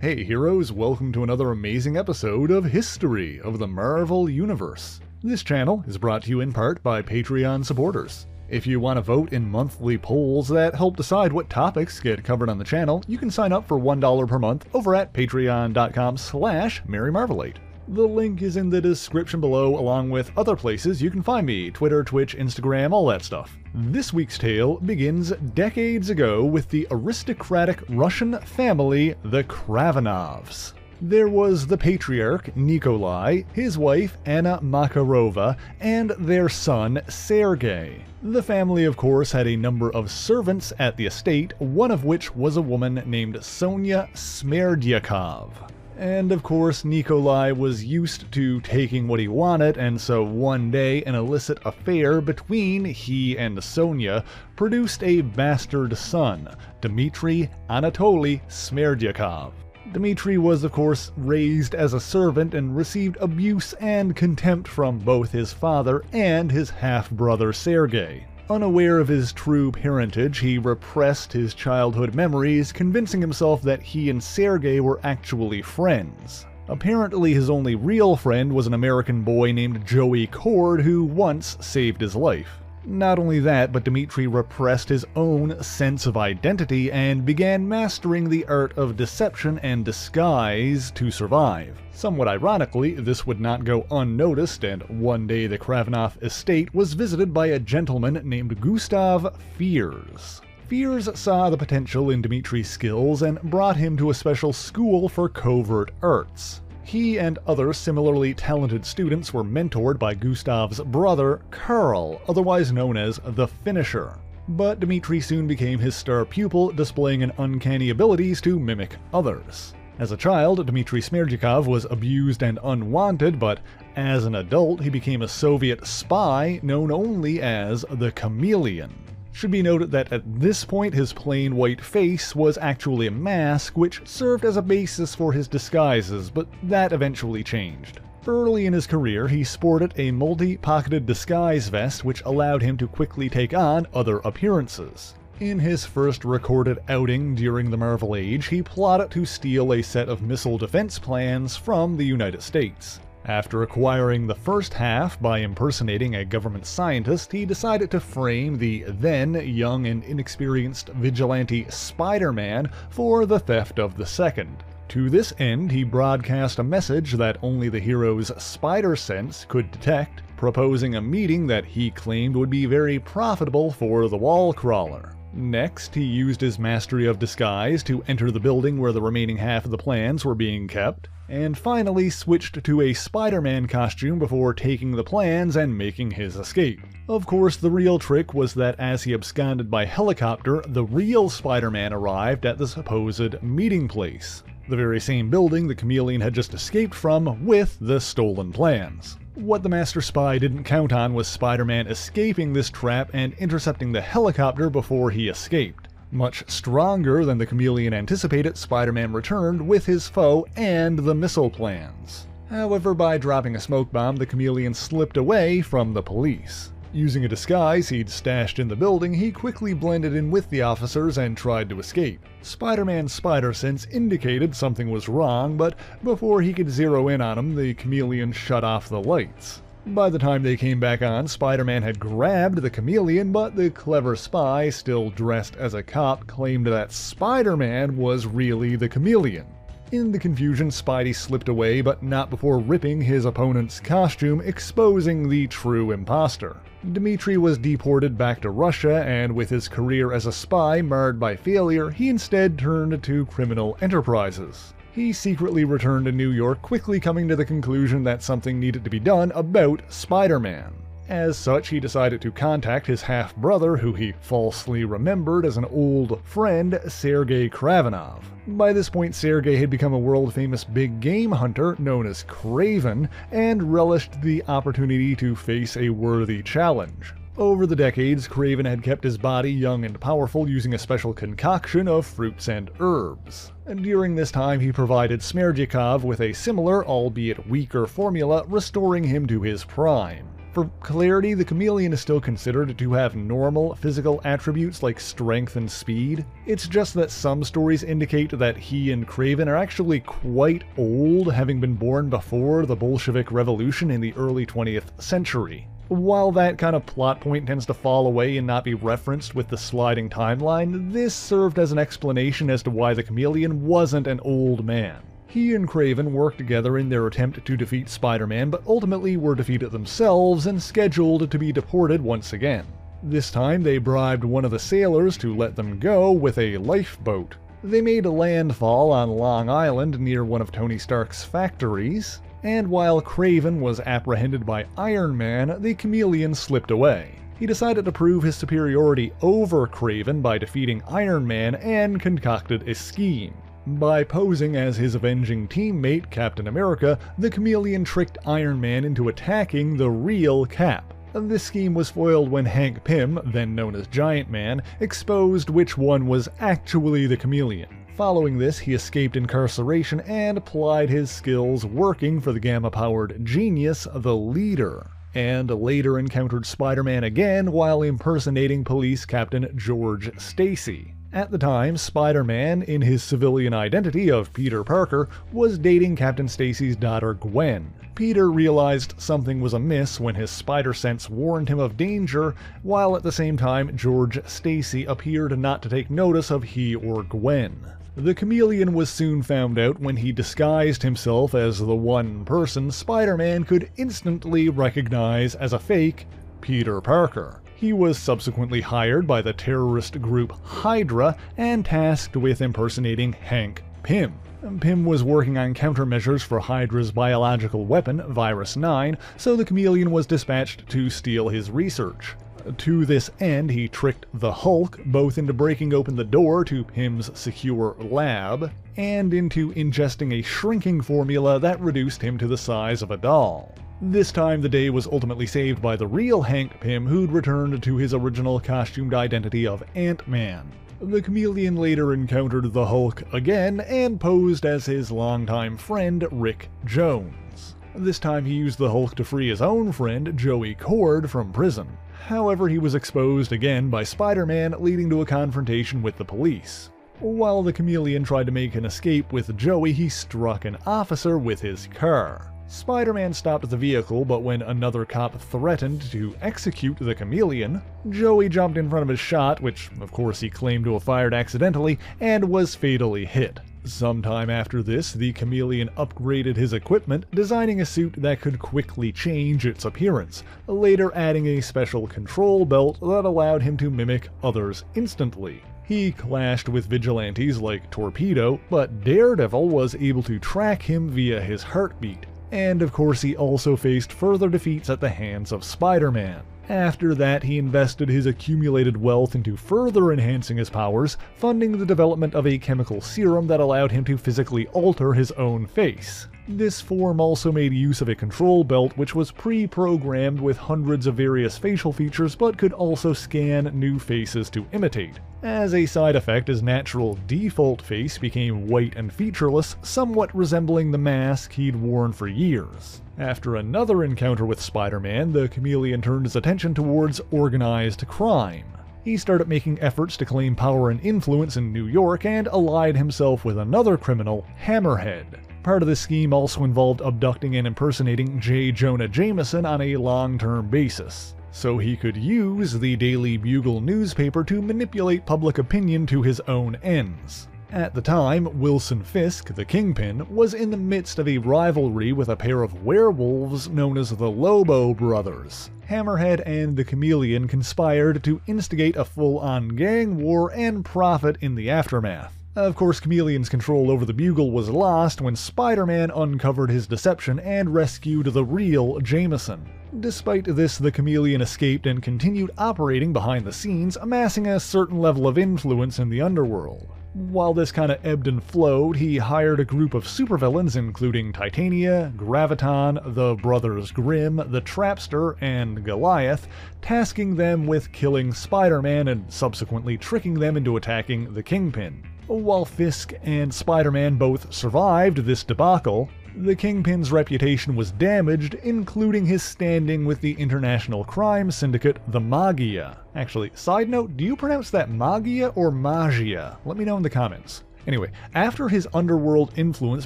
Hey heroes, welcome to another amazing episode of History of the Marvel Universe. This channel is brought to you in part by Patreon supporters. If you want to vote in monthly polls that help decide what topics get covered on the channel, you can sign up for $1 per month over at patreon.com/MaryMarvelate. The link is in the description below, along with other places you can find me: Twitter, Twitch, Instagram, all that stuff. This week's tale begins decades ago with the aristocratic Russian family, the Kravenovs. There was the patriarch, Nikolai, his wife, Anna Makarova, and their son, Sergei. The family, of course, had a number of servants at the estate, one of which was a woman named Sonya Smerdyakov. And of course, Nikolai was used to taking what he wanted, and so one day an illicit affair between he and Sonya produced a bastard son, Dmitry Anatoly Smerdyakov. Dmitry was, of course, raised as a servant and received abuse and contempt from both his father and his half-brother Sergei. Unaware of his true parentage, he repressed his childhood memories, convincing himself that he and Sergei were actually friends. Apparently, his only real friend was an American boy named Joey Cord, who once saved his life. Not only that, but Dmitry repressed his own sense of identity and began mastering the art of deception and disguise to survive. Somewhat ironically, this would not go unnoticed, and one day the Kravenov estate was visited by a gentleman named Gustav Fiers. Fiers saw the potential in Dmitry's skills and brought him to a special school for covert arts. He and other similarly talented students were mentored by Gustav's brother, Karl, otherwise known as the Finisher. But Dmitry soon became his star pupil, displaying an uncanny abilities to mimic others. As a child, Dmitry Smerdyakov was abused and unwanted, but as an adult he became a Soviet spy known only as the Chameleon. Should be noted that at this point his plain white face was actually a mask, which served as a basis for his disguises, but that eventually changed. Early in his career, he sported a multi-pocketed disguise vest which allowed him to quickly take on other appearances. In his first recorded outing during the Marvel Age, he plotted to steal a set of missile defense plans from the United States. After acquiring the first half by impersonating a government scientist, he decided to frame the then young and inexperienced vigilante Spider-Man for the theft of the second. To this end, he broadcast a message that only the hero's spider sense could detect, proposing a meeting that he claimed would be very profitable for the wall crawler. Next, he used his mastery of disguise to enter the building where the remaining half of the plans were being kept, and finally switched to a Spider-Man costume before taking the plans and making his escape. Of course, the real trick was that as he absconded by helicopter, the real Spider-Man arrived at the supposed meeting place, the very same building the Chameleon had just escaped from with the stolen plans. What the Master Spy didn't count on was Spider-Man escaping this trap and intercepting the helicopter before he escaped. Much stronger than the Chameleon anticipated, Spider-Man returned with his foe and the missile plans. However, by dropping a smoke bomb, the Chameleon slipped away from the police. Using a disguise he'd stashed in the building, he quickly blended in with the officers and tried to escape. Spider-Man's spider sense indicated something was wrong, but before he could zero in on him, the Chameleon shut off the lights. By the time they came back on, Spider-Man had grabbed the Chameleon, but the clever spy, still dressed as a cop, claimed that Spider-Man was really the Chameleon. In the confusion, Spidey slipped away, but not before ripping his opponent's costume, exposing the true imposter. Dmitry was deported back to Russia, and with his career as a spy marred by failure, he instead turned to criminal enterprises. He secretly returned to New York, quickly coming to the conclusion that something needed to be done about Spider-Man. As such, he decided to contact his half-brother, who he falsely remembered as an old friend, Sergei Kravenov. By this point, Sergei had become a world-famous big game hunter known as Kraven, and relished the opportunity to face a worthy challenge. Over the decades, Kraven had kept his body young and powerful using a special concoction of fruits and herbs. And during this time, he provided Smerdyakov with a similar, albeit weaker formula, restoring him to his prime. For clarity, the Chameleon is still considered to have normal physical attributes like strength and speed. It's just that some stories indicate that he and Kraven are actually quite old, having been born before the Bolshevik Revolution in the early 20th century. While that kind of plot point tends to fall away and not be referenced with the sliding timeline, this served as an explanation as to why the Chameleon wasn't an old man. He and Kraven worked together in their attempt to defeat Spider-Man, but ultimately were defeated themselves and scheduled to be deported once again. This time they bribed one of the sailors to let them go with a lifeboat. They made a landfall on Long Island near one of Tony Stark's factories, and while Kraven was apprehended by Iron Man, the Chameleon slipped away. He decided to prove his superiority over Kraven by defeating Iron Man and concocted a scheme. By posing as his avenging teammate, Captain America, the Chameleon tricked Iron Man into attacking the real Cap. This scheme was foiled when Hank Pym, then known as Giant Man, exposed which one was actually the Chameleon. Following this, he escaped incarceration and applied his skills working for the gamma-powered genius, the Leader, and later encountered Spider-Man again while impersonating police captain George Stacy. At the time, Spider-Man, in his civilian identity of Peter Parker, was dating Captain Stacy's daughter Gwen. Peter realized something was amiss when his spider sense warned him of danger, while at the same time George Stacy appeared not to take notice of he or Gwen. The Chameleon was soon found out when he disguised himself as the one person Spider-Man could instantly recognize as a fake Peter Parker. He was subsequently hired by the terrorist group Hydra and tasked with impersonating Hank Pym. Pym was working on countermeasures for Hydra's biological weapon, Virus 9, so the Chameleon was dispatched to steal his research. To this end, he tricked the Hulk both into breaking open the door to Pym's secure lab, and into ingesting a shrinking formula that reduced him to the size of a doll. This time the day was ultimately saved by the real Hank Pym, who'd returned to his original costumed identity of Ant-Man. The Chameleon later encountered the Hulk again and posed as his longtime friend Rick Jones. This time he used the Hulk to free his own friend Joey Cord from prison. However, he was exposed again by Spider-Man, leading to a confrontation with the police. While the Chameleon tried to make an escape with Joey, he struck an officer with his car. Spider-Man stopped the vehicle, but when another cop threatened to execute the Chameleon, Joey jumped in front of his shot, which of course he claimed to have fired accidentally, and was fatally hit. Sometime after this, the Chameleon upgraded his equipment, designing a suit that could quickly change its appearance, later adding a special control belt that allowed him to mimic others instantly. He clashed with vigilantes like Torpedo, but Daredevil was able to track him via his heartbeat. And of course he also faced further defeats at the hands of Spider-Man. After that, he invested his accumulated wealth into further enhancing his powers, funding the development of a chemical serum that allowed him to physically alter his own face. This form also made use of a control belt which was pre-programmed with hundreds of various facial features but could also scan new faces to imitate. As a side effect, his natural default face became white and featureless, somewhat resembling the mask he'd worn for years. After another encounter with Spider-Man, the Chameleon turned his attention towards organized crime. He started making efforts to claim power and influence in New York and allied himself with another criminal, Hammerhead. Part of this scheme also involved abducting and impersonating J. Jonah Jameson on a long-term basis, so he could use the Daily Bugle newspaper to manipulate public opinion to his own ends. At the time, Wilson Fisk, the Kingpin, was in the midst of a rivalry with a pair of werewolves known as the Lobo Brothers. Hammerhead and the Chameleon conspired to instigate a full-on gang war and profit in the aftermath. Of course, Chameleon's control over the Bugle was lost when Spider-Man uncovered his deception and rescued the real Jameson. Despite this, the Chameleon escaped and continued operating behind the scenes, amassing a certain level of influence in the underworld. While this kinda ebbed and flowed, he hired a group of supervillains including Titania, Graviton, the Brothers Grimm, the Trapster, and Goliath, tasking them with killing Spider-Man and subsequently tricking them into attacking the Kingpin. While Fisk and Spider-Man both survived this debacle, The Kingpin's reputation was damaged, including his standing with the international crime syndicate, the Magia. Actually, side note, do you pronounce that Magia or Magia? Let me know in the comments. Anyway, after his underworld influence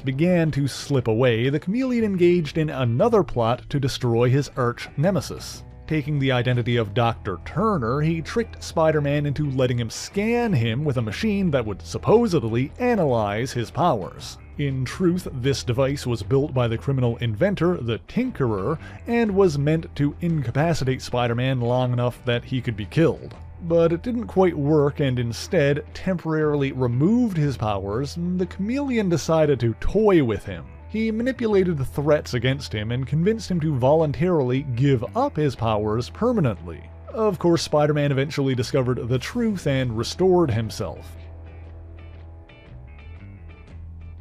began to slip away, the Chameleon engaged in another plot to destroy his arch nemesis. Taking the identity of Dr. Turner, he tricked Spider-Man into letting him scan him with a machine that would supposedly analyze his powers. In truth, this device was built by the criminal inventor, the Tinkerer, and was meant to incapacitate Spider-Man long enough that he could be killed. But it didn't quite work, and instead temporarily removed his powers. The Chameleon decided to toy with him. He manipulated the threats against him and convinced him to voluntarily give up his powers permanently. Of course, Spider-Man eventually discovered the truth and restored himself.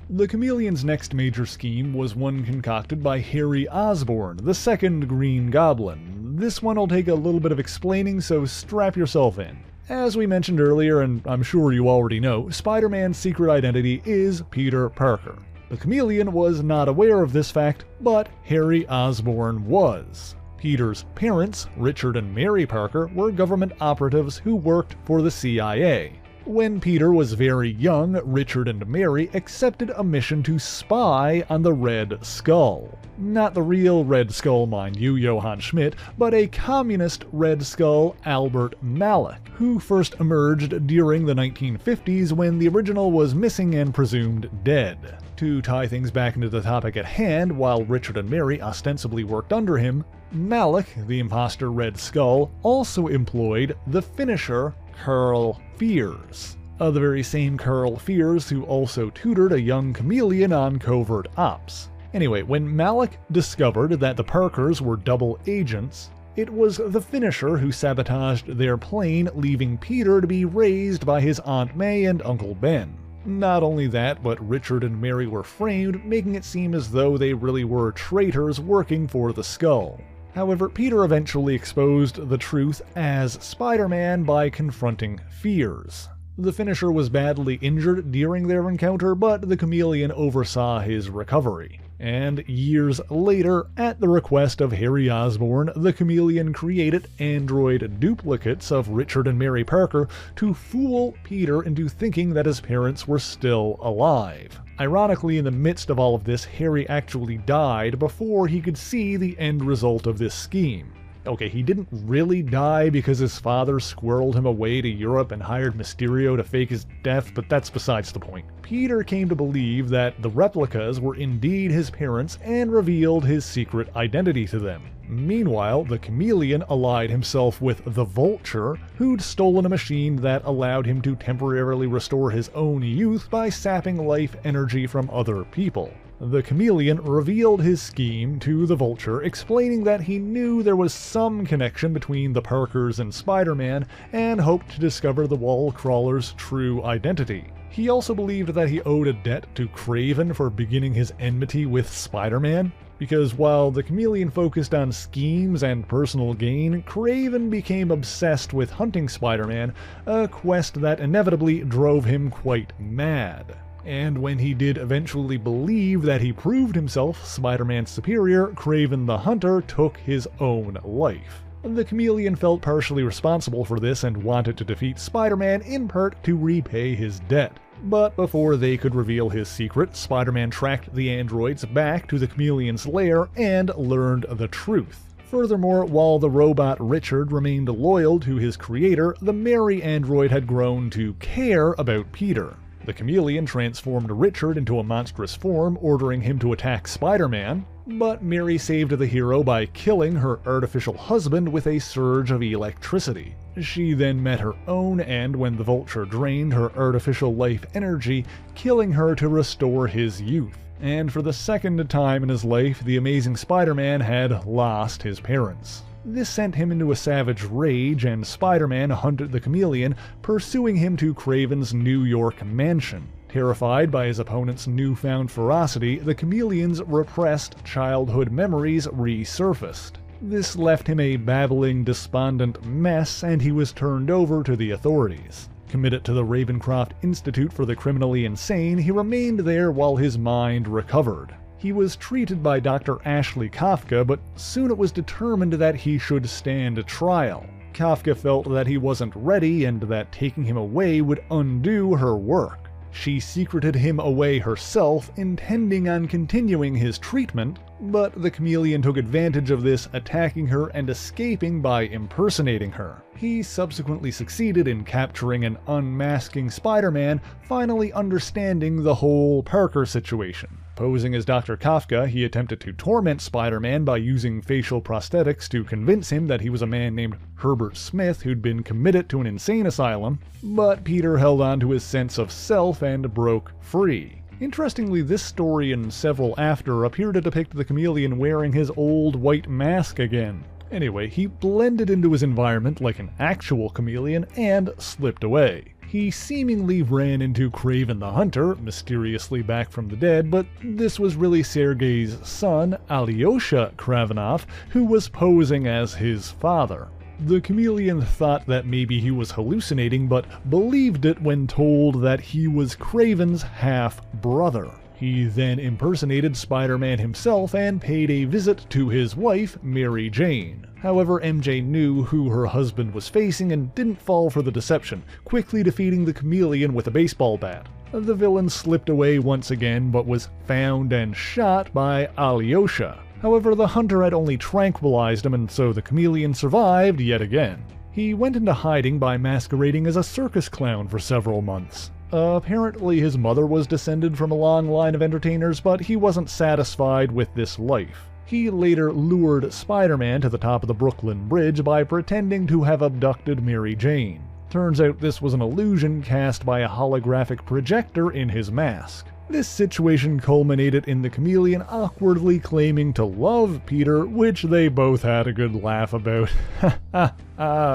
The Chameleon's next major scheme was one concocted by Harry Osborn, the second Green Goblin. This one will take a little bit of explaining, so strap yourself in. As we mentioned earlier, and I'm sure you already know, Spider-Man's secret identity is Peter Parker. The Chameleon was not aware of this fact, but Harry Osborn was. Peter's parents, Richard and Mary Parker, were government operatives who worked for the CIA. When Peter was very young, Richard and Mary accepted a mission to spy on the Red Skull. Not the real Red Skull, mind you, Johann Schmidt, but a communist Red Skull, Albert Malik, who first emerged during the 1950s when the original was missing and presumed dead. To tie things back into the topic at hand, while Richard and Mary ostensibly worked under him, Malik, the imposter Red Skull, also employed the finisher Carl Fears. The very same Carl Fears who also tutored a young Chameleon on covert ops. Anyway, when Malik discovered that the Parkers were double agents, it was the finisher who sabotaged their plane, leaving Peter to be raised by his Aunt May and Uncle Ben. Not only that, but Richard and Mary were framed, making it seem as though they really were traitors working for the Skull. However, Peter eventually exposed the truth as Spider-Man by confronting Fears. The finisher was badly injured during their encounter, but the Chameleon oversaw his recovery. And years later, at the request of Harry Osborn, the Chameleon created android duplicates of Richard and Mary Parker to fool Peter into thinking that his parents were still alive. Ironically, in the midst of all of this, Harry actually died before he could see the end result of this scheme. Okay, he didn't really die because his father squirreled him away to Europe and hired Mysterio to fake his death, but that's besides the point. Peter came to believe that the replicas were indeed his parents and revealed his secret identity to them. Meanwhile, the Chameleon allied himself with the Vulture, who'd stolen a machine that allowed him to temporarily restore his own youth by sapping life energy from other people. The Chameleon revealed his scheme to the Vulture, explaining that he knew there was some connection between the Parkers and Spider-Man, and hoped to discover the wall crawler's true identity. He also believed that he owed a debt to Kraven for beginning his enmity with Spider-Man, because while the Chameleon focused on schemes and personal gain, Kraven became obsessed with hunting Spider-Man, a quest that inevitably drove him quite mad. And when he did eventually believe that he proved himself Spider-Man's superior, Kraven the Hunter took his own life. The Chameleon felt partially responsible for this and wanted to defeat Spider-Man in part to repay his debt. But before they could reveal his secret, Spider-Man tracked the androids back to the Chameleon's lair and learned the truth. Furthermore, while the robot Richard remained loyal to his creator, the Mary android had grown to care about Peter. The Chameleon transformed Richard into a monstrous form, ordering him to attack Spider-Man, but Mary saved the hero by killing her artificial husband with a surge of electricity. She then met her own end when the Vulture drained her artificial life energy, killing her to restore his youth. And for the second time in his life, the Amazing Spider-Man had lost his parents. This sent him into a savage rage, and Spider-Man hunted the Chameleon, pursuing him to Kraven's New York mansion. Terrified by his opponent's newfound ferocity, the Chameleon's repressed childhood memories resurfaced. This left him a babbling, despondent mess, and he was turned over to the authorities. Committed to the Ravencroft Institute for the Criminally Insane, he remained there while his mind recovered. He was treated by Dr. Ashley Kafka, but soon it was determined that he should stand trial. Kafka felt that he wasn't ready and that taking him away would undo her work. She secreted him away herself, intending on continuing his treatment, but the Chameleon took advantage of this, attacking her and escaping by impersonating her. He subsequently succeeded in capturing and unmasking Spider-Man, finally understanding the whole Parker situation. Posing as Dr. Kafka, he attempted to torment Spider-Man by using facial prosthetics to convince him that he was a man named Herbert Smith who'd been committed to an insane asylum, but Peter held on to his sense of self and broke free. Interestingly, this story and several after appear to depict the Chameleon wearing his old white mask again. Anyway, he blended into his environment like an actual chameleon and slipped away. He seemingly ran into Kraven the Hunter, mysteriously back from the dead, but this was really Sergei's son, Alyosha Kravenov, who was posing as his father. The Chameleon thought that maybe he was hallucinating, but believed it when told that he was Kraven's half-brother. He then impersonated Spider-Man himself and paid a visit to his wife, Mary Jane. However, MJ knew who her husband was facing and didn't fall for the deception, quickly defeating the Chameleon with a baseball bat. The villain slipped away once again, but was found and shot by Alyosha. However, the Hunter had only tranquilized him, and so the Chameleon survived yet again. He went into hiding by masquerading as a circus clown for several months. Apparently his mother was descended from a long line of entertainers, but he wasn't satisfied with this life. He later lured Spider-Man to the top of the Brooklyn Bridge by pretending to have abducted Mary Jane. Turns out this was an illusion cast by a holographic projector in his mask. This situation culminated in the Chameleon awkwardly claiming to love Peter, which they both had a good laugh about.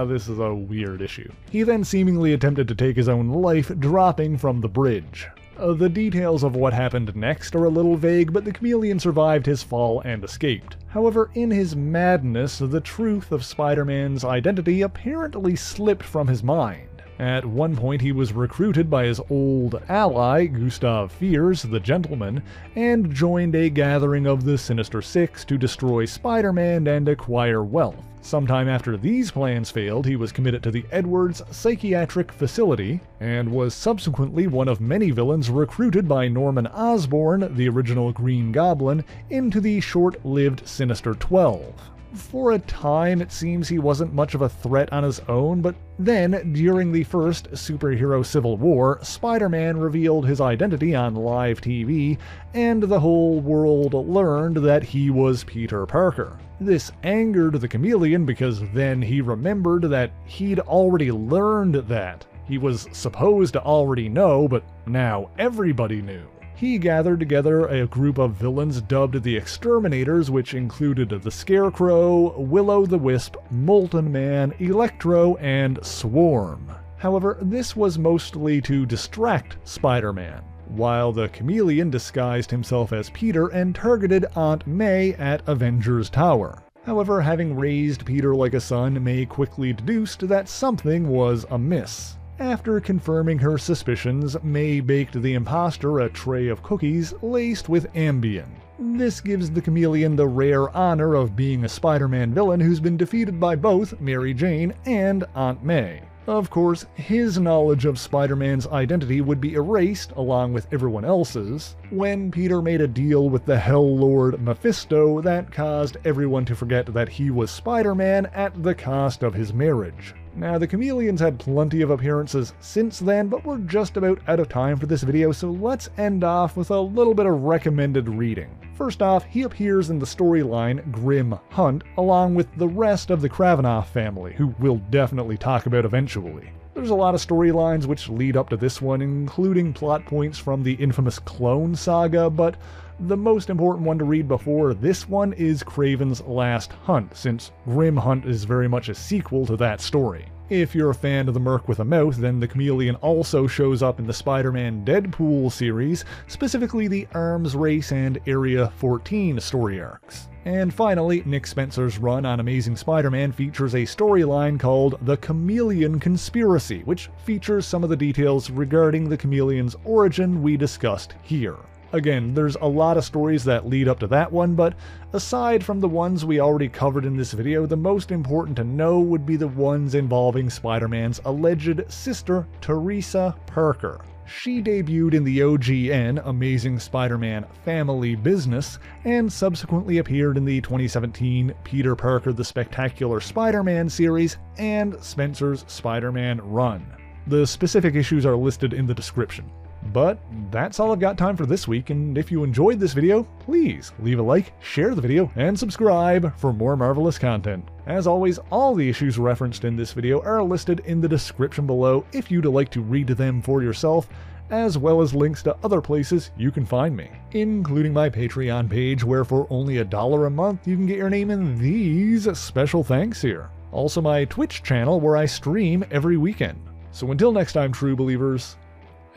This is a weird issue. He then seemingly attempted to take his own life, dropping from the bridge. The details of what happened next are a little vague, but the Chameleon survived his fall and escaped. However, in his madness, the truth of Spider-Man's identity apparently slipped from his mind. At one point he was recruited by his old ally, Gustav Fiers, the Gentleman, and joined a gathering of the Sinister Six to destroy Spider-Man and acquire wealth. Sometime after these plans failed, he was committed to the Edwards Psychiatric Facility, and was subsequently one of many villains recruited by Norman Osborn, the original Green Goblin, into the short-lived Sinister 12. For a time, it seems he wasn't much of a threat on his own, but then, during the first superhero civil war, Spider-Man revealed his identity on live TV, and the whole world learned that he was Peter Parker. This angered the Chameleon because then he remembered that he'd already learned that. He was supposed to already know, but now everybody knew. He gathered together a group of villains dubbed the Exterminators, which included the Scarecrow, Will-O-the-Wisp, Molten Man, Electro, and Swarm. However, this was mostly to distract Spider-Man, while the Chameleon disguised himself as Peter and targeted Aunt May at Avengers Tower. However, having raised Peter like a son, May quickly deduced that something was amiss. After confirming her suspicions, May baked the imposter a tray of cookies laced with Ambien. This gives the Chameleon the rare honor of being a Spider-Man villain who's been defeated by both Mary Jane and Aunt May. Of course, his knowledge of Spider-Man's identity would be erased, along with everyone else's, when Peter made a deal with the Hell Lord Mephisto that caused everyone to forget that he was Spider-Man at the cost of his marriage. Now, the Chameleon's had plenty of appearances since then, but we're just about out of time for this video, so let's end off with a little bit of recommended reading. First off, he appears in the storyline Grim Hunt, along with the rest of the Kravenov family, who we'll definitely talk about eventually. There's a lot of storylines which lead up to this one, including plot points from the infamous Clone Saga, but the most important one to read before this one is Kraven's Last Hunt, since Grim Hunt is very much a sequel to that story. If you're a fan of the Merc with a Mouth, then the Chameleon also shows up in the Spider-Man Deadpool series, specifically the Arms Race and Area 14 story arcs. And finally, Nick Spencer's run on Amazing Spider-Man features a storyline called The Chameleon Conspiracy, which features some of the details regarding the Chameleon's origin we discussed here. Again, there's a lot of stories that lead up to that one, but aside from the ones we already covered in this video, the most important to know would be the ones involving Spider-Man's alleged sister, Teresa Parker. She debuted in the OGN Amazing Spider-Man Family Business, and subsequently appeared in the 2017 Peter Parker the Spectacular Spider-Man series and Spencer's Spider-Man run. The specific issues are listed in the description. But that's all I've got time for this week, and if you enjoyed this video, please leave a like, share the video, and subscribe for more marvelous content. As always, all the issues referenced in this video are listed in the description below if you'd like to read them for yourself, as well as links to other places you can find me, including my Patreon page where for only $1 a month you can get your name in these special thanks here. Also my Twitch channel where I stream every weekend. So until next time, true believers,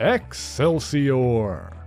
Excelsior!